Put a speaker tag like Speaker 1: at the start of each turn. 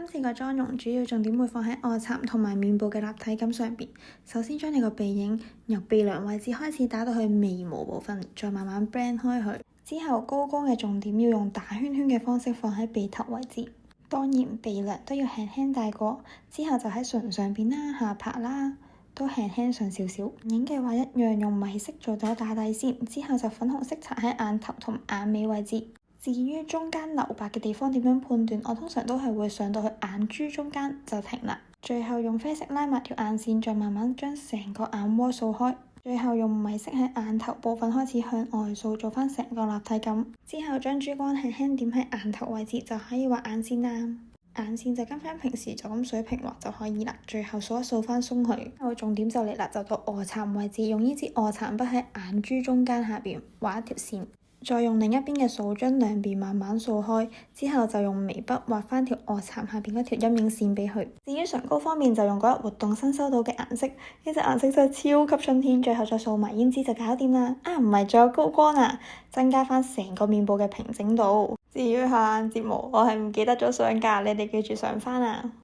Speaker 1: 今次個妝容主要重點會放喺臥蠶同埋面部嘅立體感上邊。首先將你個鼻影由鼻梁位置開始打到去眉毛部分，再慢慢 blend 開佢。之後高光嘅重點要用打圈圈嘅方式放喺鼻頭位置。當然鼻梁都要輕輕帶過，之後就喺唇上邊啦、下巴啦都輕輕上少少。影嘅話一樣用米色做咗打底先，之後就粉紅色搽喺眼頭同眼尾位置。至於中間留白嘅地方點樣判斷，我通常都係會上到去眼珠中間就停啦。最後用啡色拉埋條眼線，再慢慢將成個眼窩掃開。最後用米色喺眼頭部分開始向外掃，做翻成個立體感。之後將珠光輕輕點喺眼頭位置，就可以畫眼線啦。眼線就跟翻平時就咁水平畫就可以啦。最後掃一掃翻鬆佢。後重點就嚟啦，就到臥蠶位置，用呢支臥蠶筆喺眼珠中間下邊畫一條線。再用另一邊嘅掃將兩邊慢慢掃開，之後就用眉筆畫翻條臥蠶下邊嗰條陰影線俾佢。至於唇膏方面，就用嗰日活動新收到嘅顏色，呢隻顏色真係超級春天。最後再掃埋胭脂就搞掂啦。唔係，仲有高光啊，增加翻成個面部嘅平整度。至於下眼睫毛，我係唔記得咗上架，你哋記住上翻啊。